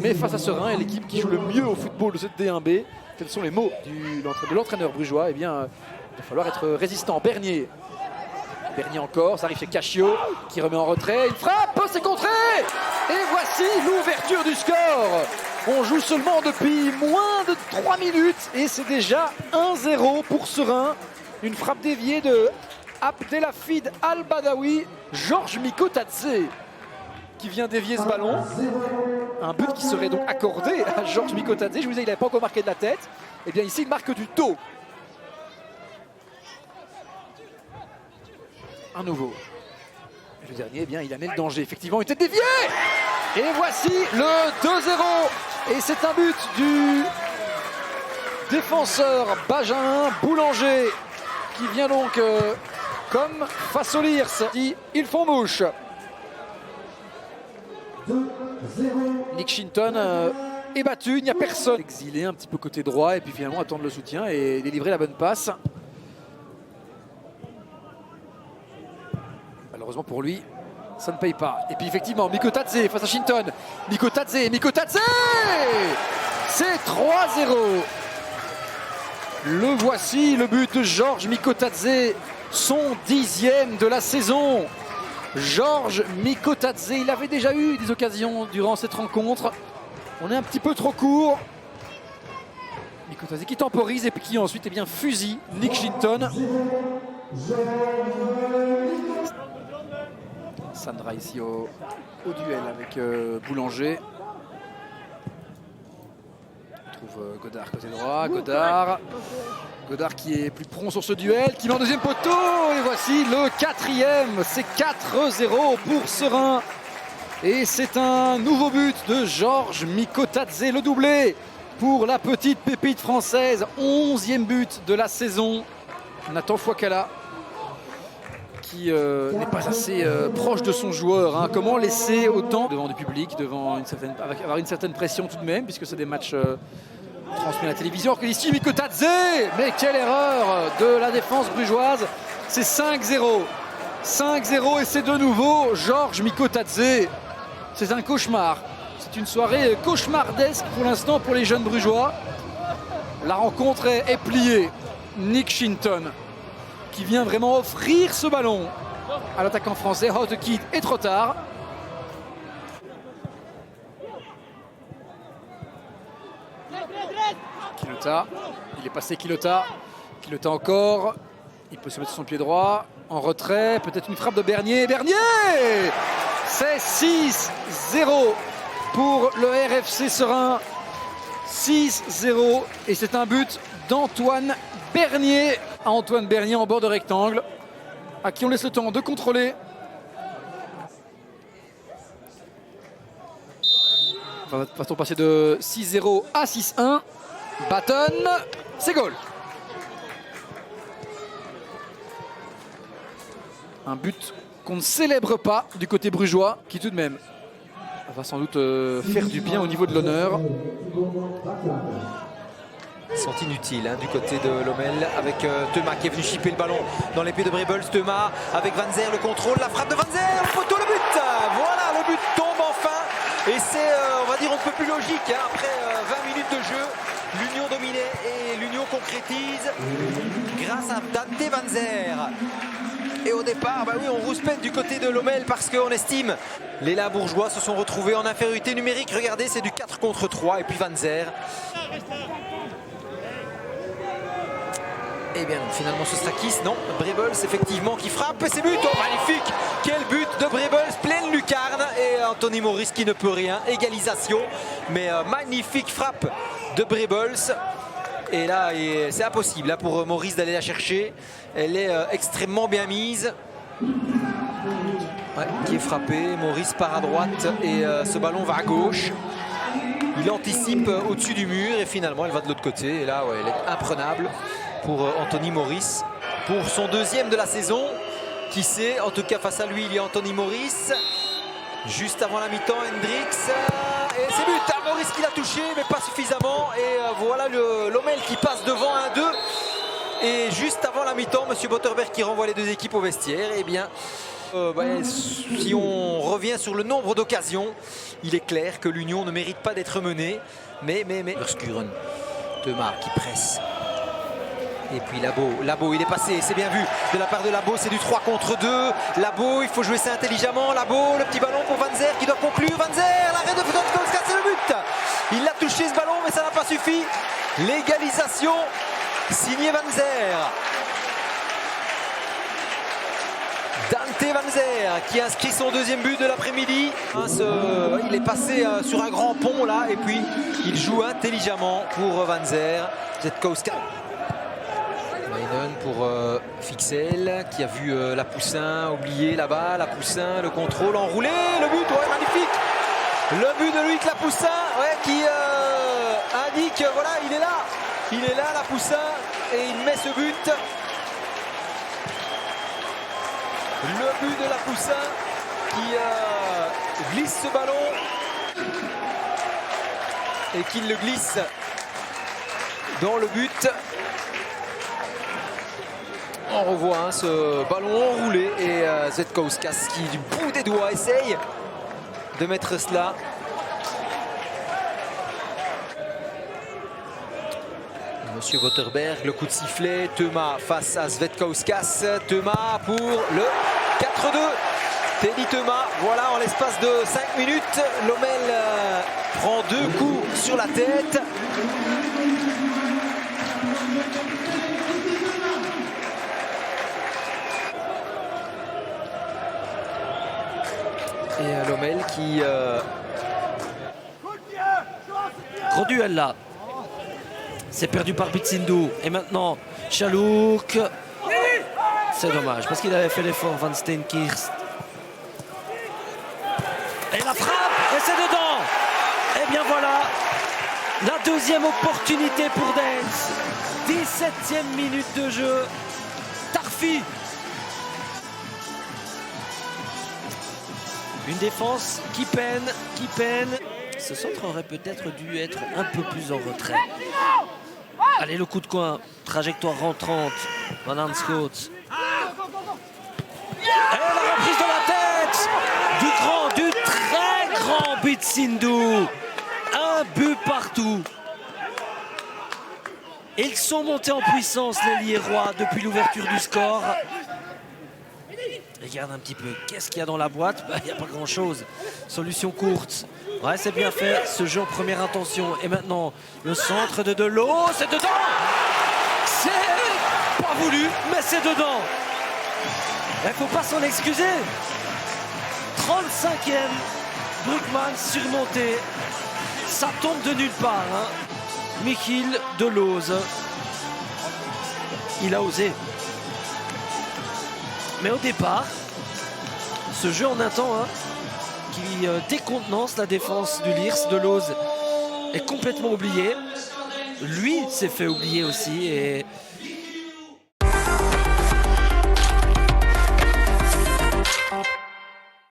mais face à Serein et l'équipe qui joue le mieux au football de cette D1B. Quels sont les mots de l'entraîneur brugeois? Eh bien, il va falloir être résistant. Bernier encore, ça arrive chez Cacchio qui remet en retrait, il frappe, c'est contré! Et voici l'ouverture du score. On joue seulement depuis moins de 3 minutes et c'est déjà 1-0 pour Serein. Une frappe déviée de Abdelhafid Al-Badawi, Georges Mikotadze qui vient dévier ce ballon. Un but qui serait donc accordé à Georges Mikotadze. Je vous disais, il n'avait pas encore marqué de la tête. Et bien ici, il marque du dos. Un nouveau. Et le dernier, eh bien, il a mis le danger. Effectivement, une tête déviée. Et voici le 2-0. Et c'est un but du défenseur Benjamin Boulanger qui vient donc comme face au Lirs. Ils font mouche. Nick Shinton est battu, il n'y a personne. Exilé un petit peu côté droit et puis finalement attendre le soutien et délivrer la bonne passe. Malheureusement pour lui, ça ne paye pas. Et puis effectivement, Mikotadze face à Shinton. Mikotadze, c'est 3-0. Le voici, le but de Georges Mikotadze, son 10e de la saison. Georges Mikotadze, il avait déjà eu des occasions durant cette rencontre. On est un petit peu trop court. Mikotadze qui temporise et puis qui ensuite fusille Nick Shinton. Sandra ici au duel avec Boulanger. On trouve Godard côté droit. Godard qui est plus prompt sur ce duel, qui met en deuxième poteau. Et voici le 4e. C'est 4-0 pour Serein. Et c'est un nouveau but de Georges Mikotadze, le doublé pour la petite pépite française. 11e but de la saison. Nathan Fouakala qui n'est pas assez proche de son joueur. Hein. Comment laisser autant devant du public, avoir une certaine pression tout de même, puisque c'est des matchs transmis à la télévision. Alors que ici, Mikotadze, mais quelle erreur de la défense brugeoise. C'est 5-0. 5-0 et c'est de nouveau Georges Mikotadze. C'est un cauchemar. C'est une soirée cauchemardesque pour l'instant pour les jeunes brugeois. La rencontre est pliée. Nick Shinton qui vient vraiment offrir ce ballon à l'attaquant français. Houtekid est trop tard. Quilota, il est passé Quilota. Quilota encore. Il peut se mettre sur son pied droit. En retrait, peut-être une frappe de Bernier. Bernier! C'est 6-0 pour le RFC Serein. 6-0 et c'est un but d'Antoine Bernier. Antoine Bernier en bord de rectangle, à qui on laisse le temps de contrôler. Va-t-on passer de 6-0 à 6-1? Baton, c'est goal. Un but qu'on ne célèbre pas du côté brugeois, qui tout de même va sans doute faire du bien au niveau de l'honneur. Ils sont inutiles du côté de Lommel avec Thomas qui est venu chipper le ballon dans les pieds de Brebbels. Thomas avec Van Zer, le contrôle, la frappe de Van Zer, le poteau, le but. Voilà, le but tombe enfin et c'est on va dire un peu plus logique après 20 minutes de jeu. L'Union dominait et l'Union concrétise grâce à Dante Van Zer. Et au départ, oui, on rouspète du côté de Lommel parce qu'on estime les Labourgeois se sont retrouvés en infériorité numérique. Regardez, c'est du 4 contre 3 et puis Van Zer. Et bien finalement ce Sakis, non, Brebbels effectivement qui frappe et c'est but, oh magnifique, quel but de Brebbels, pleine lucarne et Anthony Maurice qui ne peut rien, égalisation, mais magnifique frappe de Brebbels. Et là c'est impossible pour Maurice d'aller la chercher, elle est extrêmement bien mise. Ouais, qui est frappé, Maurice part à droite et ce ballon va à gauche. Il anticipe au-dessus du mur et finalement elle va de l'autre côté et là elle est imprenable pour Anthony Maurice, pour son 2e de la saison. Qui sait, en tout cas face à lui il y a Anthony Maurice. Juste avant la mi-temps, Hendrix. Et c'est but, Maurice qui l'a touché mais pas suffisamment. Et voilà le Lommel qui passe devant 1-2. Et juste avant la mi-temps, M. Botterberg qui renvoie les deux équipes au vestiaire. Et bien Si on revient sur le nombre d'occasions, il est clair que l'Union ne mérite pas d'être menée. Mais Verskuren, Thomas qui presse. Et puis Labo, il est passé, c'est bien vu de la part de Labo, c'est du 3 contre 2. Labo, il faut jouer ça intelligemment. Labo, le petit ballon pour Van Zer qui doit conclure. Van Zer, l'arrêt de Zvetkouskas, c'est le but. Il a touché ce ballon, mais ça n'a pas suffi. L'égalisation signé Van Zer. Dante Van Zer qui inscrit son deuxième but de l'après-midi. Il est passé sur un grand pont là et puis il joue intelligemment pour Van Zer. Zvetkouskas. Mainen pour Fixel qui a vu la Poussin oublier là-bas. La Poussin, le contrôle enroulé, le but, ouais, magnifique. Le but de Loïc Lapoussin, ouais, qui indique, voilà, il est là la Poussin et il met ce but. Le but de la Poussin qui glisse ce ballon et qui le glisse dans le but. On revoit ce ballon enroulé et Zvetkouskas qui du bout des doigts essaye de mettre cela. Monsieur Waterberg, le coup de sifflet, Thomas face à Zvetkouskas, Thomas pour le 4-2. Teddy Thomas, voilà, en l'espace de 5 minutes, Lommel prend 2 coups sur la tête. Et Lommel qui... Gros duel là. C'est perdu par Bitsindou. Et maintenant, Chalouk. C'est dommage parce qu'il avait fait l'effort, Van Steenkirst. Et la frappe, et c'est dedans. Et bien voilà, la deuxième opportunité pour Dens. 17e minute de jeu. Tarfi. Une défense qui peine. Ce centre aurait peut-être dû être un peu plus en retrait. Allez, le coup de coin, trajectoire rentrante, Van Aanschoot. Et la reprise de la tête du très grand Bitsindou. Un but partout. Ils sont montés en puissance, les Liérois, depuis l'ouverture du score. Regarde un petit peu, qu'est-ce qu'il y a dans la boîte? Il n'y a pas grand-chose. Solution courte. Ouais, c'est bien fait, ce jeu en première intention. Et maintenant, le centre de Delot, c'est dedans. C'est pas voulu, mais c'est dedans. Il ne faut pas s'en excuser. 35e, Brugman surmonté. Ça tombe de nulle part. Hein. Michiel Delooz. Il a osé. Mais au départ, ce jeu en un temps qui décontenance la défense du Lierse, Delooz est complètement oublié. Lui s'est fait oublier aussi et